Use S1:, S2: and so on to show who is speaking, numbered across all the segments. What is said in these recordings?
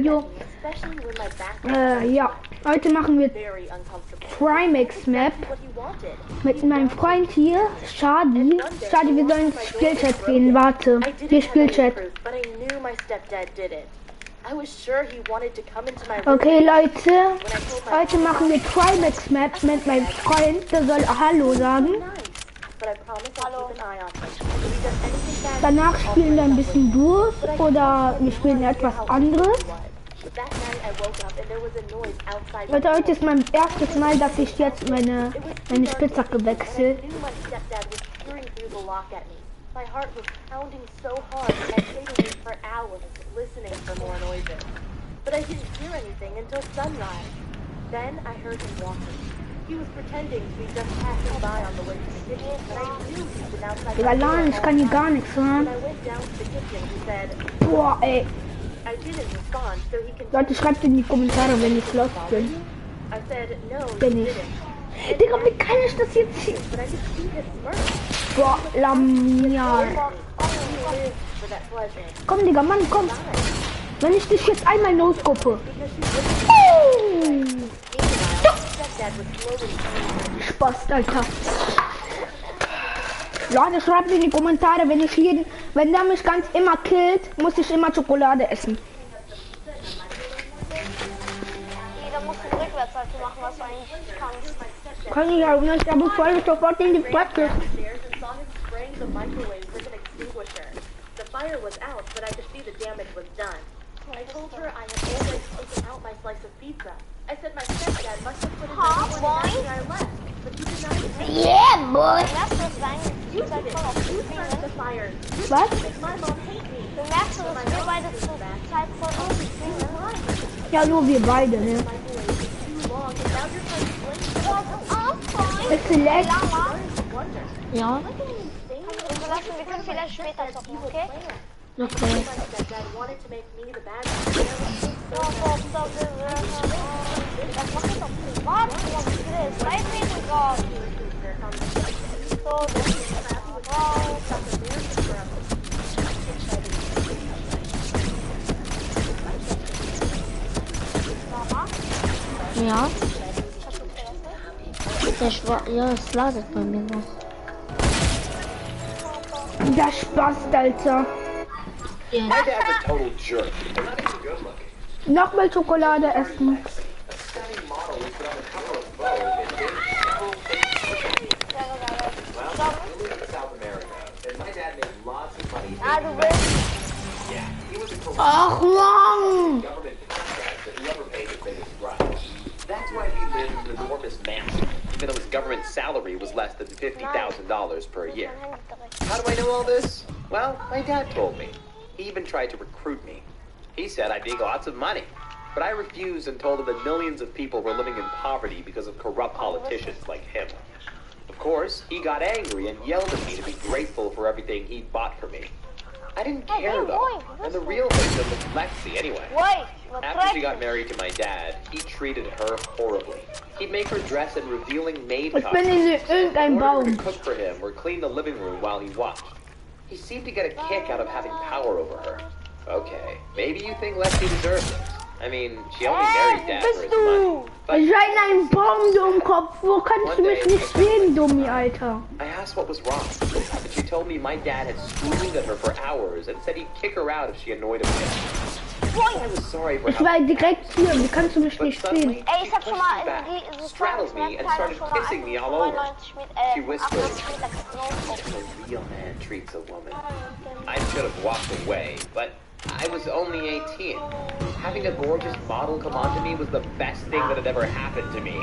S1: Jo. Ja, heute machen wir Trimax Map mit meinem Freund hier, Shadi. Shadi, wir sollen ins Spielchat gehen. Warte, hier Spielchat. Okay, Leute, heute machen wir Trimax Map mit meinem Freund. Der soll Hallo sagen. Danach spielen wir ein bisschen durch oder wir spielen etwas anderes. Leute, heute ist mein erstes Mal, dass ich jetzt meine Spitzhacke wechsle. Digga, Lan, ich kann hier gar nichts hören. Boah, ey. Leute, schreibt in die Kommentare, wenn ich lost bin. Bin ich. Digga, wie kann ich das jetzt hier? Boah, Lamia. Komm, Digga, Mann, komm. Wenn ich dich jetzt einmal noscope. Spaß, Alter. Leute, schreibt in die Kommentare, wenn der mich ganz immer killt, muss ich immer Schokolade essen.
S2: Jeder muss den Rückwärtssalto machen, was du eigentlich kannst.
S1: Kann ich auch nicht, aber voll sofort in die Platte. Yeah, boy. Was?
S2: Bemerkst du, dass wir beide zur Zeit von uns spielen?
S1: Ja, nur wir beide, ne? Ist sie leicht? Ja.
S2: Wir können vielleicht später zocken, okay?
S1: Okay.
S2: Das macht ich doch privat, aber wie ist 3 Meter Grad. So, das ist
S1: Ja. Ja, es ladet bei mir noch. Der Spaß, Alter. Nochmal Schokolade essen.
S2: Ah, du willst.
S1: Ach Mann!
S3: That's why he lived in an enormous mansion, even though his government salary was less than $50,000 per year. How do I know all this? Well, my dad told me. He even tried to recruit me. He said I'd make lots of money, but I refused and told him that millions of people were living in poverty because of corrupt politicians like him. Of course, he got angry and yelled at me to be grateful for everything he'd bought for me. I didn't care though, and the real victim was Lexi anyway. After she got married to my dad, he treated her horribly. He'd make her dress in revealing maid costumes, order her to cook for him, or clean the living room while he watched. He seemed to get a kick out of having power over her. Okay, maybe you think Lexi deserves it. I mean, she only married Dad for his money. But
S1: Ich rein einen Baum, Dummkopf. Wo kannst du mich nicht sehen, Dummi, Alter?
S3: I asked what was wrong, and she told me my dad had screamed at her for hours and said he'd kick her out if she annoyed him. I was sorry for
S1: Ich war direkt hier, wie kannst du mich nicht sehen?
S2: Ey, ich hab schon mal
S3: straddled me and started kissing me all over. She whispered, "A real man treats a woman." I should have walked away, but I was only 18. Having a gorgeous model come onto me was the best thing that had ever happened to me.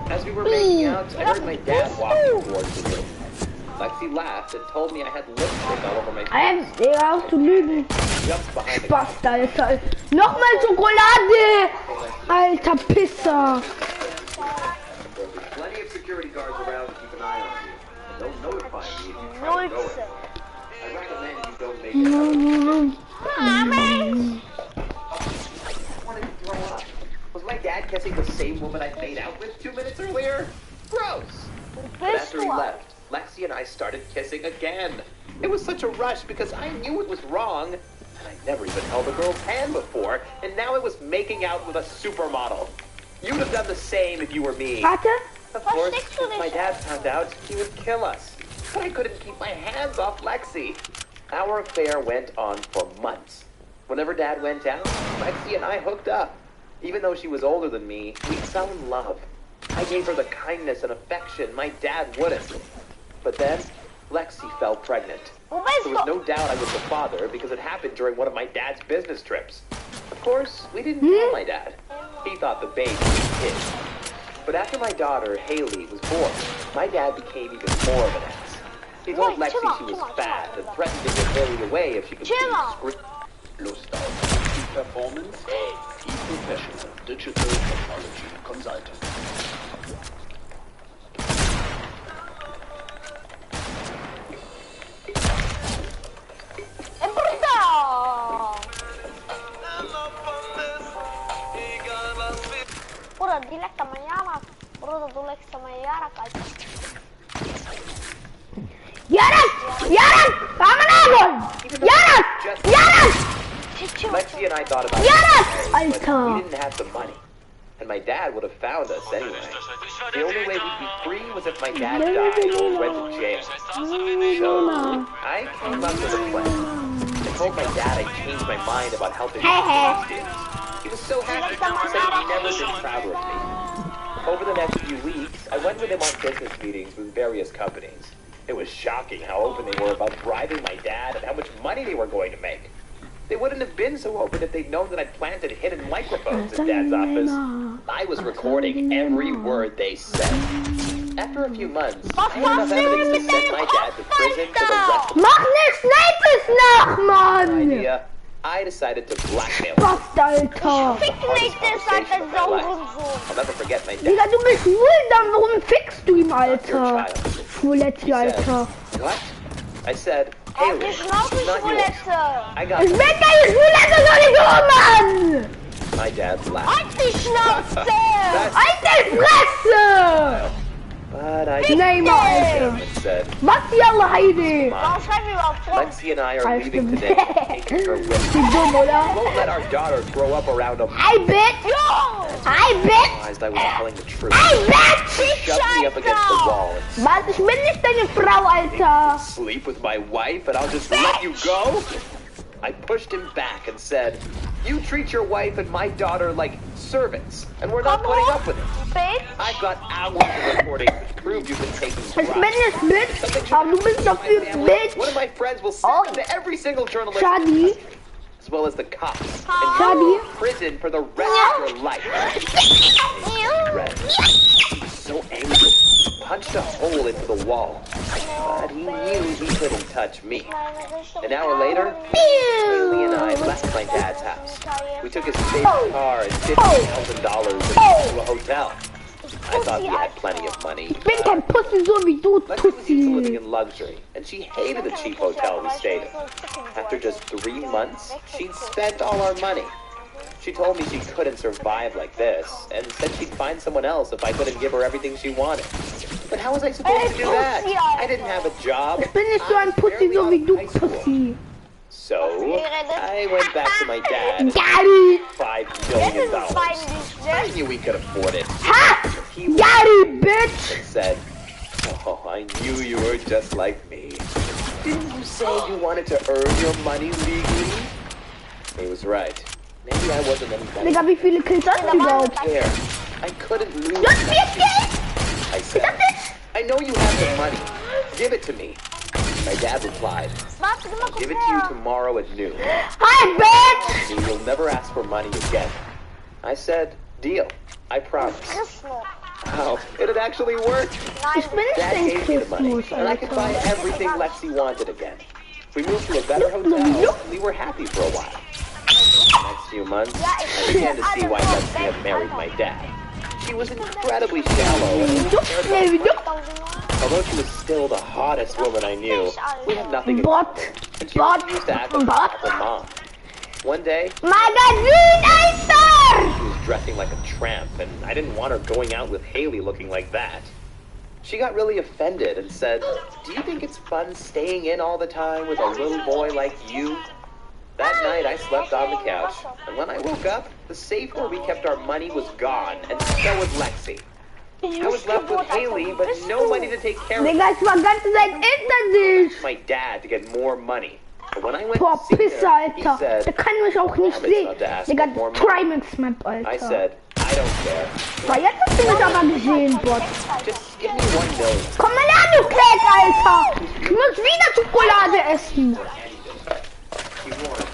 S3: As we were making out, I heard my dad walking towards the room. Lexi laughed and told me I had lipstick all over my face.
S1: Digga, auf zu lügen.
S3: Jumped behind the
S1: Spaß, Alter. Nochmal Schokolade! Alter Pisser.
S3: There's plenty of security guards around to keep an eye on you. And they'll notify me if you try to go in. I recommend you don't make it. Was my dad kissing the same woman I made out with 2 minutes earlier? Gross! But after he left, Lexi and I started kissing again. It was such a rush because I knew it was wrong, and I Never even held a girl's hand before, and now I was making out with a supermodel. You'd have done the same if you were me.
S1: Warte.
S3: Of course, if my dad found out, he would kill us. But I couldn't keep my hands off Lexi. Our affair went on for months. Whenever Dad went out, Lexi and I hooked up. Even though she was older than me, we fell in love. I gave her the kindness and affection my dad wouldn't. But then, Lexi fell pregnant. There was no doubt I was the father because it happened during one of my dad's business trips. Of course, we didn't tell my dad. He thought the baby was his. But after my daughter, Haley, was born, my dad became even more of an ass. He told Lexi she was fat and threatened to give Haley away if she could scream.
S4: Lust auf Performance? E-Professional Digital Technology Consultant.
S2: Bruder, die lecker Jarak. Bruder, du leckst mein Jarak, Alter.
S1: Jarak! Jarak! Ramanabon! Jarak! Jarak!
S3: Lexi and I thought about
S1: Jarak!
S3: it, but
S1: Alter!
S3: we didn't have the money. And my dad would have found us anyway. The only way we'd be free was if my dad died or went to jail. So I came up with a plan. I told my dad I'd changed my mind about helping students. He was so happy. He said he'd never been prouder of me. Over the next few weeks, I went with him on business meetings with various companies. It was shocking how open they were about bribing my dad and how much money they were going to make. They wouldn't have been so open if they'd known that I'd planted hidden microphones in Dad's office. I was recording every word they said. After a few months, I had enough evidence to send my dad to prison for the rest of
S1: Mach nichts Nettes nach, Mann!
S3: idea. I decided to blackmail him.
S1: Bast, Alter!
S2: Fick nicht, das Alter, Saurensohn.
S3: I'll never forget my dad.
S1: Digga, du bist schwul, dann warum fickst du ihm, Alter? Schwuletti,
S3: He said,
S1: Alter.
S3: what? I said,
S2: Auf
S3: Haley,
S2: die Schnauze,
S3: she's not yours.
S2: Schwulette.
S3: I got
S1: Ich bin keine Schwulette, sowieso, Mann!
S3: my dad's laugh.
S2: Halt die Schnauze!
S1: Halt die Fresse!
S3: But I
S1: Neymar, Alter.
S3: and said,
S1: Was die alle Heide?
S2: Warum schreiben wir überhaupt vor?
S3: Lexi and I are leaving today, taking her with us.
S1: Wie dumm,
S3: We
S1: oder?
S3: won't let our daughter grow up around a
S1: I bet! I bet!
S3: realized I was telling the truth.
S1: I bet!
S3: Shoved me up against the wall and
S1: Was? Ich bin nicht deine Frau, Alter!
S3: sleep with my wife and I'll just let you go? I pushed him back and said, you treat your wife and my daughter like servants, and we're not putting up with it.
S2: Bitch.
S3: I've got hours of recording to prove you've been taking
S1: Ich bin
S3: bribes.
S1: nicht Bitch, aber du bist doch für
S3: One
S1: Bitch!
S3: of my friends will send them to every single journalist,
S1: Shadi,
S3: as well as the cops,
S1: Shadi.
S3: and prison for the rest of your life. Red. He was so angry, he punched a hole into the wall. But he knew he couldn't touch me. An hour later, Haley and I left my dad's house. We took his favorite car and $50,000 to a hotel. I thought he had plenty of money.
S1: Ich bin kein Pussy so wie du,
S3: Lexi was used to living
S1: Tussi.
S3: in luxury, and she hated the cheap hotel we stayed in. After just 3 months, she'd spent all our money. She told me she couldn't survive like this, and said she'd find someone else if I couldn't give her everything she wanted. But how was I supposed to do that? I didn't have a job.
S1: Ich bin nicht so ein Pussy so wie du, Pussy.
S3: So, I went back to my dad.
S1: Daddy!
S3: $5
S2: Das
S3: million.
S2: ist ein Feindienst,
S3: I
S2: ne?
S3: knew we could afford it.
S1: Ha!
S3: He laughed
S1: Daddy, bitch!
S3: and said, oh, I knew you were just like me. Didn't you say you wanted to earn your money legally? He was right. Maybe I wasn't any better.
S1: Digga, wie viele Kills hast du überhaupt?
S3: There. I couldn't lose.
S1: Du hast 4 Kills!
S3: I said, I know you have the money. Give it to me. My dad replied,
S2: Warte, gib mal kurz
S3: give it to you
S2: her.
S3: tomorrow at noon.
S1: Hi, bitch!
S3: And you'll never ask for money again. I said, deal. I promise.
S2: Friss noch.
S3: Wow, it had actually worked.
S1: Ich bin nicht
S3: Dad
S1: dein
S3: gave me the money,
S1: Christmas,
S3: and I could buy
S1: Alter.
S3: everything Lexi wanted again. We moved to a better hotel, and we were happy for a while. The next few months, I began to see why Lexi had married my dad. She was incredibly shallow, and
S1: Du, nee, wie du?
S3: although she was still the hottest woman I knew, we had nothing in
S1: Bot,
S3: and she
S1: Bot,
S3: refused to act like
S1: Bot.
S3: her mom. One day,
S1: Magazin, Alter!
S3: she was dressing like a tramp, and I didn't want her going out with Haley looking like that. She got really offended and said, do you think it's fun staying in all the time with a little boy like you? That night, I slept on the couch, and when I woke up, the safe where we kept our money was gone, and so was Lexi. I was left with Haley, but nobody to take care of
S1: Digga, ich war ganze Zeit hinter dich.
S3: my dad to get more money. But when I went
S1: Boah,
S3: to see
S1: Pisse,
S3: him, he
S1: Alter.
S3: said,
S1: Der kann mich auch nicht
S3: Mom, it's
S1: sehen.
S3: not to ask
S1: Digga,
S3: for more money.
S1: Trimax Map,
S3: I
S1: Alter.
S3: said, I don't care.
S1: Boah, jetzt hast du mich aber gesehen, Bot.
S3: Just give me $1 million.
S1: Komm mal her, du Kek, Alter. Ich muss wieder Schokolade essen.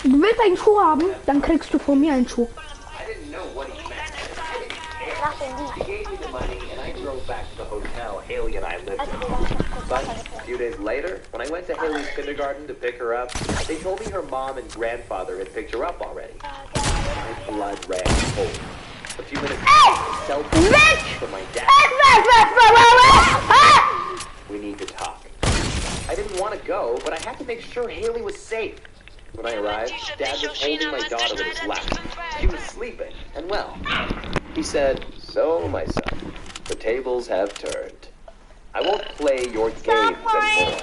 S1: Du willst einen Schuh haben? Dann kriegst du von mir einen Schuh.
S3: I didn't know what he meant. I didn't care. He gave me the money, and I drove back to the hotel Haley and I lived in. But a few days later, when I went to Haley's kindergarten to pick her up, they told me her mom and grandfather had picked her up already. My blood ran cold. A few minutes later, from my dad. We need to talk. I didn't want to go, but I had to make sure Haley was safe. When I arrived, Dad was holding my daughter in his lap. She was sleeping, and well, he said, "So, my son, the tables have turned. I won't play your games anymore.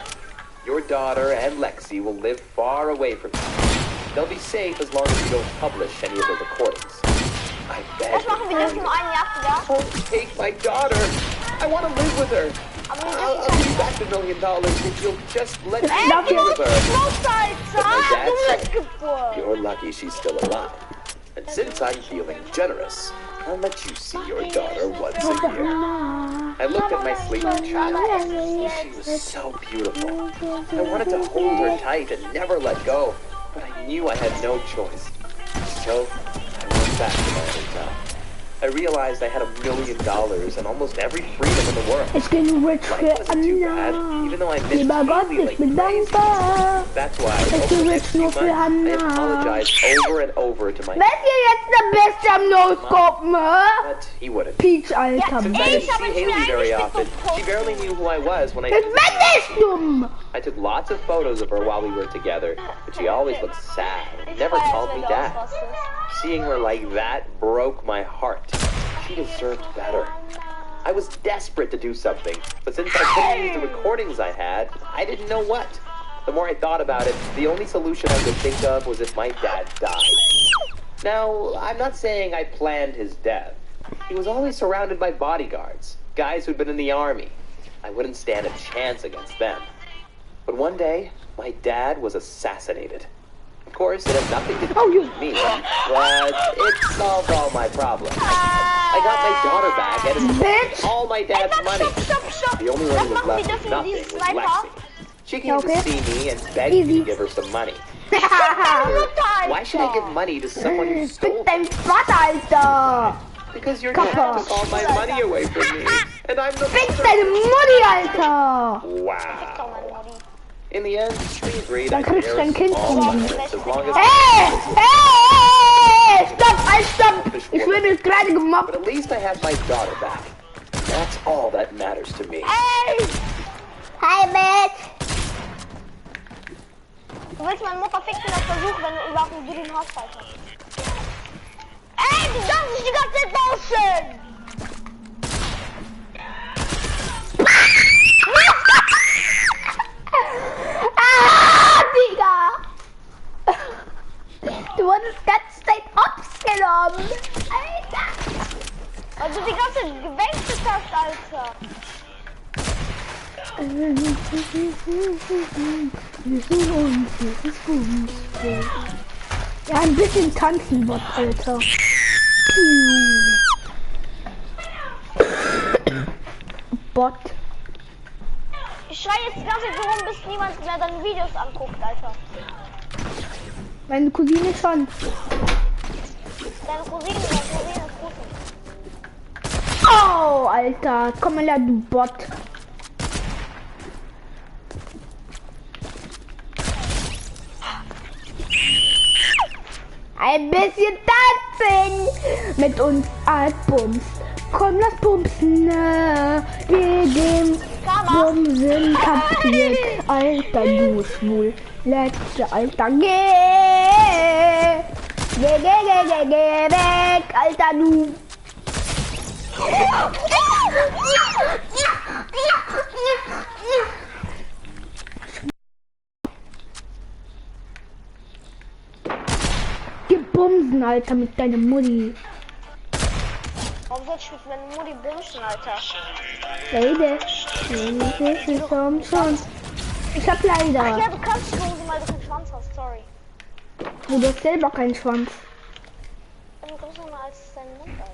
S3: Your daughter and Lexi will live far away from you. They'll be safe as long as you don't publish any of the recordings. I beg
S2: Das machen wir das nur ein Jahr wieder.
S3: don't take my daughter. I want to live with her. I'll give you back the $1 million if you'll just let me be with her."
S2: Alter, du bist geboren.
S3: You're lucky she's still alive. And since I'm feeling generous, I'll let you see your daughter once a year. I looked at my sleeping child. She was so beautiful. I wanted to hold her tight and never let go, but I knew I had no choice. So I went back to my hotel. I realized I had $1 million and almost every freedom in the world.
S1: Ich bin rich
S3: Life
S1: für
S3: wasn't too bad,
S1: Anna.
S3: even though I missed
S1: Lieber Gott,
S3: Haley
S1: ich
S3: like
S1: bin
S3: crazy.
S1: dankbar.
S3: That's why
S1: Ich
S3: over
S1: bin
S3: the
S1: rich
S3: next few
S1: nur
S3: months,
S1: für
S3: I
S1: Hannah.
S3: apologized over and over to my
S1: Wer ist jetzt der Beste am No-Scope,
S3: but he wouldn't.
S1: Peach, Alter.
S3: Since I didn't see Haley very often, she barely knew who I was when I
S1: Ich bin nicht dumm.
S3: I took lots of photos of her while we were together, but she always looked sad and never called me dad. Seeing her like that broke my heart. She deserved better. I was desperate to do something, but since I couldn't use the recordings I had, I didn't know what. The more I thought about it, the only solution I could think of was if my dad died. Now, I'm not saying I planned his death. He was always surrounded by bodyguards, guys who'd been in the army. I wouldn't stand a chance against them. But one day, my dad was assassinated. Of course, it had nothing to do with me, but it solved all my problems. I got my daughter back and took all my dad's money. The only one who was left with nothing was Lexi. She came to see me and begged me to give her some money. Why should I give money to someone who stole
S1: Fick dein Vater, Alter.
S3: Because your dad took all my money away from me, and I'm the
S1: Fick deine Mutti, Alter.
S3: Wow. In the end, we agreed
S1: Dann
S3: I'd
S1: kriegst du
S3: share
S1: dein
S3: a
S1: Kind
S3: small
S1: von mir.
S3: difference as long as
S1: Hey! Stopp! Ich bin jetzt gerade gemobbt.
S3: But at least I have my daughter back. That's all that matters to me.
S1: Hey! Hi, Bitch!
S2: Du willst meine Mutter fixen, das Versuch, wenn du überhaupt einen grünen Haushalt hast. Ey, du darfst nicht die ganze Zeit lauschen!
S1: Ah, Digga! Du wurdest ganz Zeit Ops genommen. Alter!
S2: Weil du die ganze Zeit gewechselt hast, Alter.
S1: Ja, ein bisschen tanzen wird, Alter. Bot.
S2: Ich schreie jetzt die ganze Zeit so rum, bis niemand mehr deine Videos anguckt, Alter.
S1: Meine Cousine schon.
S2: Deine Cousine ist gut.
S1: Oh, Alter. Komm mal her, du Bot. Ein bisschen tanzen mit uns Altbums. Komm, lass bumsen. Wir gehen bumsen kapiert. Alter, du schwul. Letzte Alter, geh. Geh weg, Alter, du. bumsen, Alter, mit deiner Mutti.
S2: Warum soll ich mit meiner Mutti bumsen, Alter?
S1: Lady, komm schon. Ich hab leider.
S2: Ach ja, du kannst bumsen, weil du keinen Schwanz hast, sorry.
S1: Du hast selber keinen Schwanz.
S2: Also größer als dein Mund, Alter.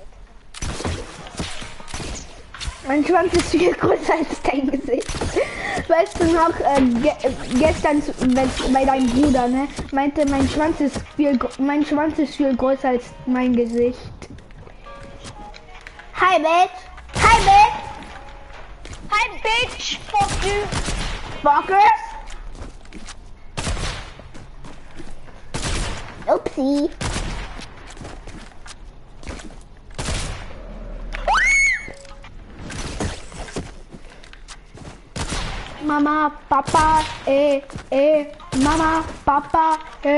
S1: Mein Schwanz ist viel größer als dein Gesicht. Weißt du noch, gestern bei deinem Bruder, ne? Meinte, mein Schwanz ist viel größer als mein Gesicht. Hi, Bitch. Hi, Bitch.
S2: Hi, Bitch. Fuck you.
S1: Fuckers. Upsi. Mama, Papa, Mama, Papa, Du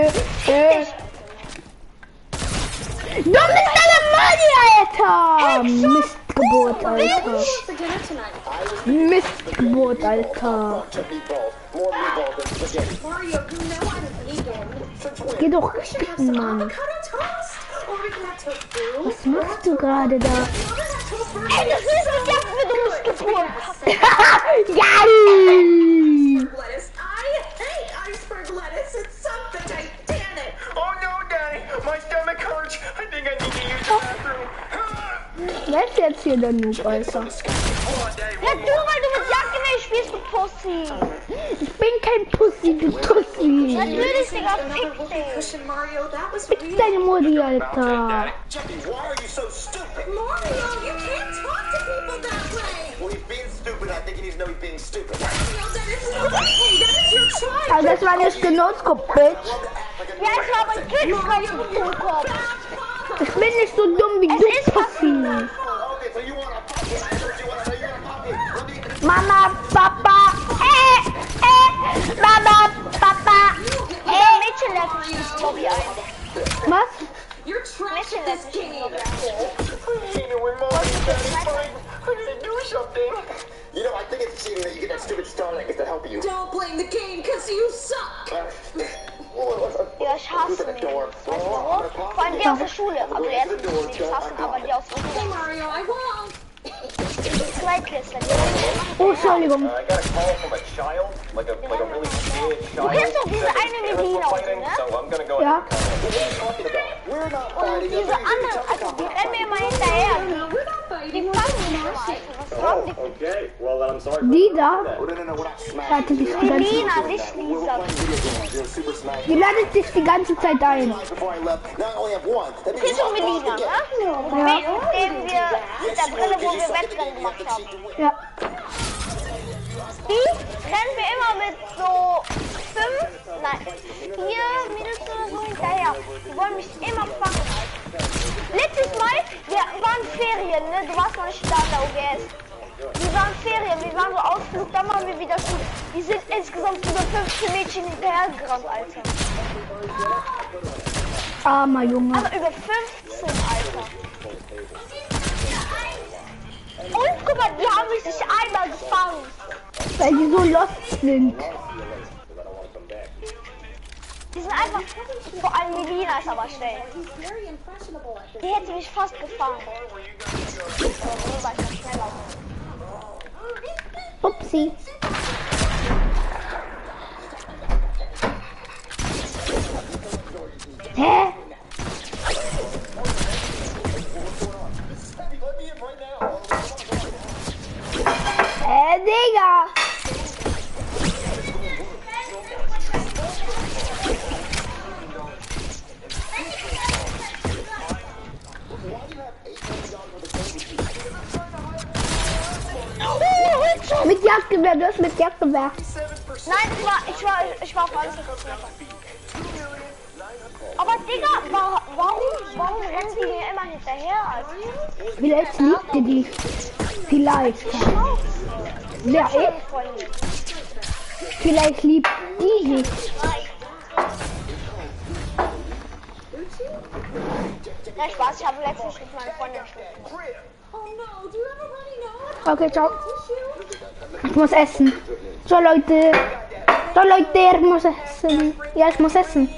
S1: bist eine Money, Alter! Mistgeburt, Alter. Mistgeburt, Alter. Geh doch ficken, Mann. Was machst du gerade da?
S2: Ey, das ist nicht jetzt eine Missgeburt.
S1: Geil!
S5: Lettuce. I hate iceberg lettuce. It's something. Damn it.
S3: Oh no, Daddy! My stomach hurts! I think I need to use the bathroom.
S1: Wer ist jetzt hier der Noob, Alter?
S3: Hold on, Daddy.
S2: Ja, du, weil du mit Jacke nicht spielst, du Pussy.
S1: Ich bin kein Pussy, du Tussi.
S2: Natürlich, Digga, fick dich.
S5: Cushion Mario, that was
S1: Fick
S5: really
S1: deine Mutti, Alter.
S4: Jackie, why are you so stupid?
S5: Mario. You can't talk to people that way.
S4: Well, he's being stupid. I think he needs to know he's being stupid.
S5: Mario, that is not okay. That is your child.
S1: Aber das war nicht genoskop, Bitch.
S2: Ja, ich habe ein Kriegsreich im Kopf.
S1: Ich bin nicht so dumm wie du,
S2: Es ist
S1: Pussy.
S4: Okay, so you want a puppy? I heard you want to know you want a puppy. Let me...
S1: Mama, Papa, Mama, Papa,
S2: Mädchen lädt mich ins Lobby ein.
S1: Was?
S5: You're trash
S2: Mädchen
S5: at
S2: lädt
S5: this
S2: mich ins
S5: game.
S2: Lobby ein.
S4: You know, I think it's cheating that you get that stupid Starlink to help you.
S5: Don't blame the game, cause you suck.
S2: Ja, ich hasse mich. Weißt du warum? Vor allem die aus der Schule. Also jetzt nicht hassen, aber die aus der
S5: Hey
S2: Schule.
S5: Mario, I won't.
S2: Zweitklässler.
S1: Oh, Entschuldigung.
S3: I got a call from a child, like a really scared
S2: Du
S3: child.
S2: kennst doch diese eine Melina und so, ne?
S3: So I'm gonna go
S1: Ja.
S4: We're not
S2: Und
S4: fighting.
S2: diese andere, also die rennen mir immer hinterher.
S5: No, we're not
S2: Die
S5: fighting.
S2: fangen mich immer, Alter. Was haben die?
S3: Okay, well then I'm sorry.
S1: Die da?
S4: Oh, no, we're not smashing.
S1: Warte, die ganze,
S2: Melina, nicht Lisa.
S4: You're super smash.
S1: die ladet sich die ganze Zeit ein.
S4: Before I left, now I only have one. That
S2: Du
S4: means
S2: kennst doch Melina, ne? Mit dem wir, mit der Brille, wo wir Wettrennen gemacht haben.
S1: Ja.
S2: Die rennen wir immer mit so 4 Mädels oder so hinterher. Die wollen mich immer fangen, Alter. Letztes Mal, wir waren Ferien, ne? Du warst noch nicht da in der OGS. Wir waren Ferien, wir waren so Ausflug, dann waren wir wieder Schule. Die sind insgesamt über 15 Mädchen hinterhergerannt, Alter.
S1: Armer Junge.
S2: Aber über 15, Alter. Und guck mal, die haben mich nicht einmal gefangen.
S1: Weil die so lost sind.
S2: Die sind einfach, vor allem Melina ist aber schnell. Die hätte mich fast gefangen. Nur weil ich schneller war.
S1: Upsi. Hä? Digga. Mit Jagdgewehr, du hast mit Jagdgewehr.
S2: Nein, ich war auf alles getroffen. Aber Digga, warum rennen die mir immer hinterher? Also,
S1: Vielleicht liebt ihr die. Vielleicht. Wer ich? Vielleicht liebt die dich.
S2: Ja, Spaß, ich habe letztens mit meiner Freundin geschlafen.
S5: Oh no, do you everybody know?
S1: Okay, ciao. Ich muss essen. Ciao, Leute. Ciao, Leute, ich muss essen. Ja, ich muss essen.